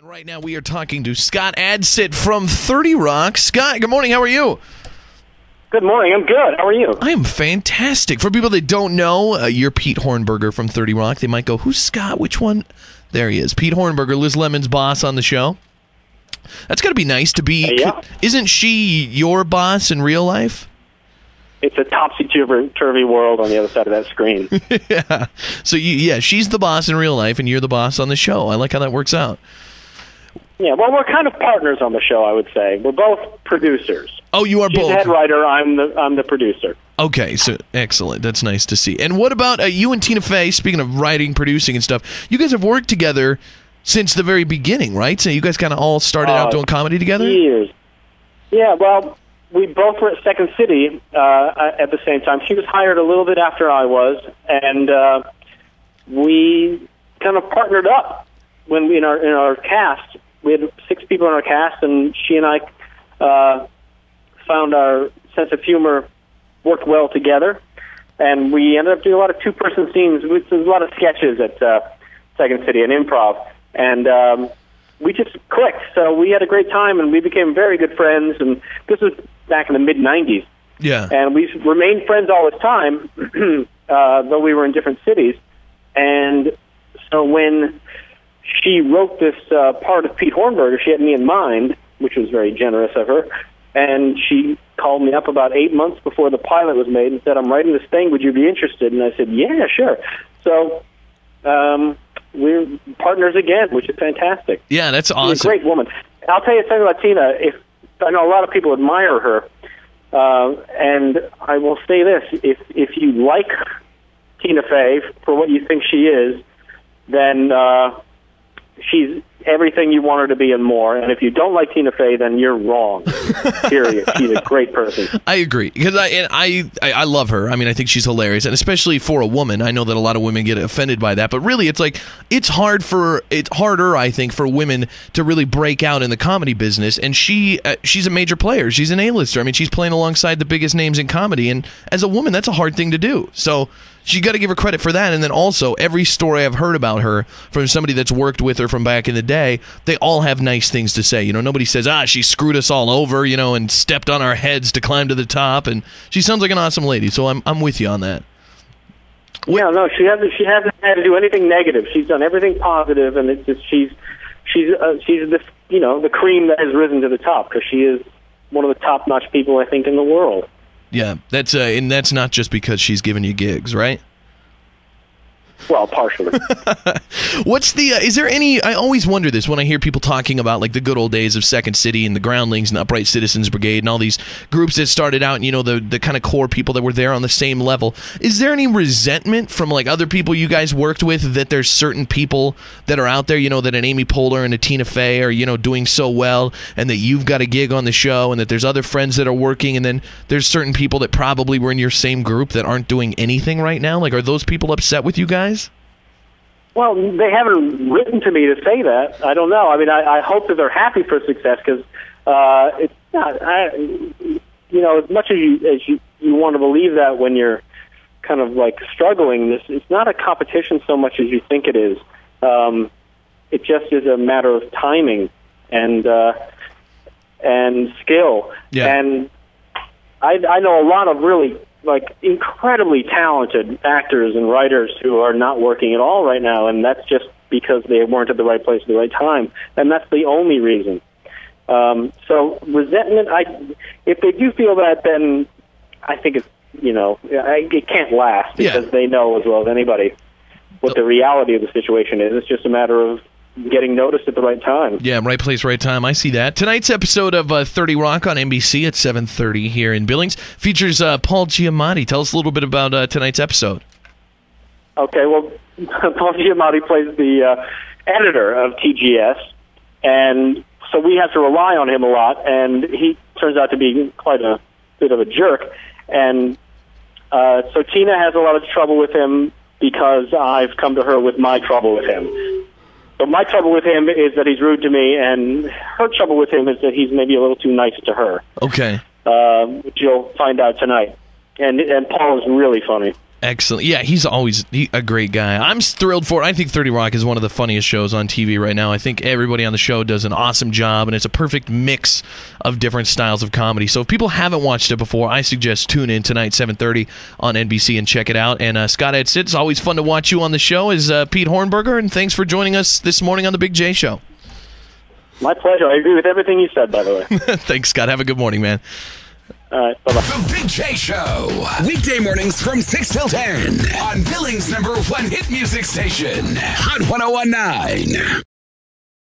Right now we are talking to Scott Adsit from 30 Rock. Scott, good morning. How are you? Good morning. I'm good. How are you? I am fantastic. For people that don't know, you're Pete Hornberger from 30 Rock. They might go, who's Scott? Which one? There he is. Pete Hornberger, Liz Lemon's boss on the show. That's got to be nice to be. Yeah. Isn't she your boss in real life? It's a topsy-turvy world on the other side of that screen. Yeah. So, she's the boss in real life, and you're the boss on the show. I like how that works out. Yeah, well, we're kind of partners on the show, I would say. We're both producers. Oh, you are She's both. the head writer. I'm the producer. Okay, so excellent. That's nice to see. And what about you and Tina Fey? Speaking of writing, producing, and stuff, you guys have worked together since the very beginning, right? So you guys kind of all started out doing comedy together? Years. Yeah, well, we both were at Second City at the same time. She was hired a little bit after I was, and we kind of partnered up when in our cast. We had 6 people in our cast, and she and I found our sense of humor worked well together, and we ended up doing a lot of two-person scenes. There's a lot of sketches at Second City and improv, and we just clicked. So we had a great time, and we became very good friends, and this was back in the mid-'90s. Yeah. And we remained friends all this time, though we were in different cities. And so when she wrote this part of Pete Hornberger, she had me in mind, which was very generous of her, and she called me up about 8 months before the pilot was made and said, I'm writing this thing, would you be interested? And I said, yeah, sure. So we're partners again, which is fantastic. Yeah, that's awesome. She's a great woman. I'll tell you something about Tina. I know a lot of people admire her, and I will say this, if you like Tina Fey for what you think she is, then she's everything you want her to be and more. And if you don't like Tina Fey, then you're wrong. Period. She's a great person. I agree, because I love her. I mean, I think she's hilarious, and especially for a woman. I know that a lot of women get offended by that, but really, it's harder, I think, for women to really break out in the comedy business. And she's a major player. She's an A-lister. I mean, she's playing alongside the biggest names in comedy, and as a woman, that's a hard thing to do. So you got to give her credit for that. And then also, every story I've heard about her from somebody that's worked with her from back in the day, they all have nice things to say. You know, nobody says, she screwed us all over, you know, and stepped on our heads to climb to the top. And she sounds like an awesome lady. So I'm with you on that. Yeah, no, she hasn't had to do anything negative. She's done everything positive, and it's just she's the the cream that has risen to the top, because she is one of the top-notch people, I think, in the world. Yeah, and that's not just because she's giving you gigs, right? Well, partially. Is there any, I always wonder this when I hear people talking about like the good old days of Second City and the Groundlings and the Upright Citizens Brigade and all these groups that started out, and, you know, the kind of core people that were there on the same level. Is there any resentment from like other people you guys worked with that there's certain people that are out there, you know, that an Amy Poehler and a Tina Fey are, you know, doing so well, and that you've got a gig on the show, and that there's other friends that are working, and then there's certain people that probably were in your same group that aren't doing anything right now? Like, are those people upset with you guys? Well, they haven't written to me to say that. I don't know. I mean, I hope that they're happy for success, because it's not. As much as you want to believe that when you're kind of like struggling, it's not a competition so much as you think it is. It just is a matter of timing and skill. Yeah. And I know a lot of really like incredibly talented actors and writers who are not working at all right now, and that's just because they weren't at the right place at the right time, and that's the only reason. So resentment, if they do feel that, then I think it's, it can't last, because they know as well as anybody what the reality of the situation is. It's just a matter of getting noticed at the right time. Yeah, right place, right time. I see that. Tonight's episode of 30 Rock on NBC at 7:30 here in Billings features Paul Giamatti. Tell us a little bit about tonight's episode. Okay, well, Paul Giamatti plays the editor of TGS, and so we have to rely on him a lot, and he turns out to be quite a bit of a jerk. And so Tina has a lot of trouble with him because I've come to her with my trouble with him. So my trouble with him is that he's rude to me, and her trouble with him is that he's maybe a little too nice to her. Okay. Which you'll find out tonight. And Paul is really funny. Excellent. Yeah, he's always a great guy. I'm thrilled for it. I think 30 Rock is one of the funniest shows on TV right now. I think everybody on the show does an awesome job, and it's a perfect mix of different styles of comedy. So if people haven't watched it before, I suggest tune in tonight, 7:30 on NBC, and check it out. And Scott Adsit, it's always fun to watch you on the show, is Pete Hornberger, and thanks for joining us this morning on The Big J Show. My pleasure. I agree with everything you said, by the way. Thanks, Scott. Have a good morning, man. All right, bye-bye. The Big J Show. Weekday mornings from 6 till 10 on Billings' #1 hit music station, Hot 101.9.